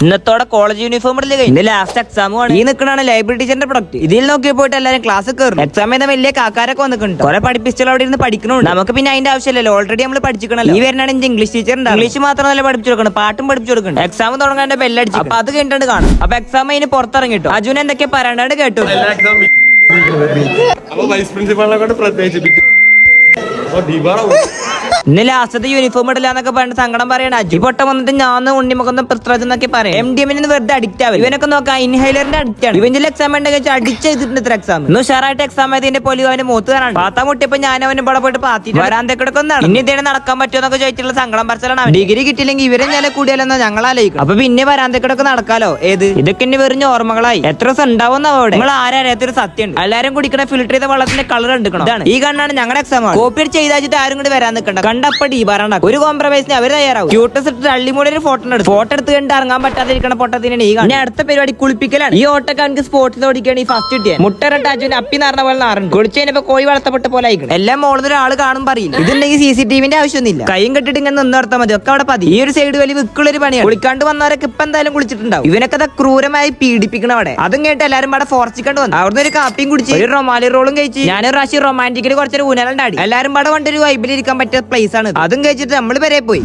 ഇന്നത്തോടെ college uniform ഇടല് last exam ആണ്. ഈ നിൽക്കണാണ് ലൈബ്രറി ടീച്ചറിന്റെ പ്രൊഡക്റ്റ്. ഇതിൽ നോക്കി പോയിട്ട് എല്ലാവരും ക്ലാസ് കയറും. എക്സാം ചെയ്ത വലിയ കാക്കാരൊക്കെ വന്നിട്ടുണ്ട്. കുറെ പഠിപ്പിച്ചാൽ അവിടെ ഇരുന്ന് പഠിക്കണുണ്ട്. നമുക്ക് പിന്നെ അതിന്റെ ആവശ്യമില്ലല്ലോ, ഓൾറെഡി നമ്മൾ പഠിച്ചിക്കണല്ലോ. ഈ വരുന്നതാണ് എന്റെ ഇംഗ്ലീഷ് ടീച്ചർ ഉണ്ട്. ഇംഗ്ലീഷ് മാത്രമല്ല പഠിപ്പിച്ചു കൊടുക്കണം, പാട്ടും പഠിപ്പിച്ചു കൊടുക്കണം. എക്സാം തുടങ്ങാൻ ബെല്ലടിച്ചു. അപ്പൊ അത് കേട്ടിട്ട് കാണും. അപ്പൊ എക്സാം അതിന് പുറത്തിറങ്ങിട്ടോ. അജുൻ എന്തൊക്കെ പറയാണ്ട് കേട്ടു. വൈസ് പ്രിൻസിപ്പാളിനെ കൊണ്ട് പ്രത്യേകിച്ച് ഇന്ന് ലാസ്റ്റത്തെ യൂണിഫോം ഇടില്ലാന്നൊക്കെ പറഞ്ഞിട്ട് സങ്കടം പറയണ അജു പൊട്ട വന്നിട്ട് ഞാൻ ഉണ്ണിമുഖം പ്രസ്ത്രജെന്നൊക്കെ പറയാം. MDM വെറുതെ അഡിക്റ്റ് ആവും. ഇവനൊക്കെ നോക്കാം ഇൻഹൈലറിന്റെ അഡിക്റ്റ് ആണ്. ഇവന്റെ എക്സാം ഉണ്ടെങ്കിൽ അടിച്ച് ചെയ്തിട്ടുണ്ട് ഇത്ര എക്സാം. ഇന്ന് ഉഷാറായിട്ട് എക്സാം ആയതിന്റെ പോലും അവന്റെ മൂത്ത് കാണാൻ പാത്താ മുട്ടിയപ്പോ ഞാൻ അവന് ഇവിടെ പോയിട്ട് പാത്തിട്ട് വരാന്തൊക്കെ ഒന്നാണ്. ഇനി ഇതേ നടക്കാൻ പറ്റുമോ എന്നൊക്കെ ചോദിച്ചിട്ടുള്ള സങ്കടം പറച്ചിലാണ്. ഡിഗ്രി കിട്ടിയില്ലെങ്കിൽ ഇവരെ ഞാൻ കൂടിയാലെന്നാ ഞങ്ങൾ ആലോചിക്കും. അപ്പൊ പിന്നെ വരാന്തൊക്കെ നടക്കാലോ. ഏത് ഇതൊക്കെ എന്നെ വെറിഞ്ഞ ഓർമ്മകളായി. എത്ര ദിവസം ഉണ്ടാവുന്ന അവിടെ നിങ്ങൾ ആരറിയാത്തൊരു സത്യം ഉണ്ട്. എല്ലാരും കുടിക്കണ ഫിൽറ്റർ ചെയ്ത വെള്ളത്തിന്റെ കളർ എടുക്കണം. ഇതാണ് ഈ കണ്ണാണ് ഞങ്ങളുടെ എക്സാം. കോപ്പി ചെയ്താച്ചിട്ട് ആരും കൂടി വരാൻ നിൽക്കണ്ട. കണ്ടപ്പടി പറയണ്ട ഒരു കോംപ്രമൈസിന് അവർ തയ്യാറാവും. ക്യൂട്ടസ് ഇട്ട് അള്ളിമൂടി ഒരു ഫോട്ടോ എടുത്ത് കണ്ട് ഇറങ്ങാൻ പറ്റാതിരിക്കണ പൊട്ടത്തിനാണ് ഈ കാണുന്നത്. അടുത്ത പരിപാടി കുളിപ്പിക്കലാണ്. ഈ ഓട്ടക്കാർക്ക് സ്പോർട്സ് ഓടിക്കാണ് ഈ ഫസ്റ്റ് കിട്ടിയത്. മുട്ടരട്ട അജുന് അപ്പി നടന്ന പോലെ നാറുണ്ട്. കുളിച്ചതിനിപ്പോ കോഴി വളർത്തപ്പെട്ട പോലെ ആയിക്കണം. എല്ലാം മോളുന്ന ഒരാൾ കാണും പറയില്ല. ഇതുണ്ടെങ്കിൽ CCTV ആവശ്യമൊന്നുമില്ല. കൈയും കെട്ടിട്ട് ഇങ്ങനെ നിന്ന് നടത്താൽ മതി. ഒക്കെ അവിടെ പതി. ഈ ഒരു സൈഡ് വലിയ വിക്കുള്ളൊരു പണിയാണ്. കുളിക്കാണ്ട് വന്നവരൊക്കെ ഇപ്പൊ എന്തായാലും കുളിച്ചിട്ടുണ്ടാവും. ഇവനൊക്കെ ക്രൂരമായി പീഡിപ്പിക്കണം അവിടെ. അതും കേട്ട് എല്ലാരും അവിടെ ഫോർച്ചിക്കണ്ട് വന്നു. അവിടുന്ന് ഒരു കാപ്പിയും കുടിച്ച് ഒരു റൊമാലി റോളും കഴിച്ച് ഞാനൊരു പ്രാവശ്യം റൊമാൻറ്റിക്കല് കുറച്ചൊരു ഊനാലുണ്ടാടി. എല്ലാരും അവിടെ കൊണ്ടൊരു വൈബിലിരിക്കാൻ പറ്റിയ പ്ലേസ് ആണ്. അതും കഴിച്ചിട്ട് നമ്മൾ വരെ പോയി.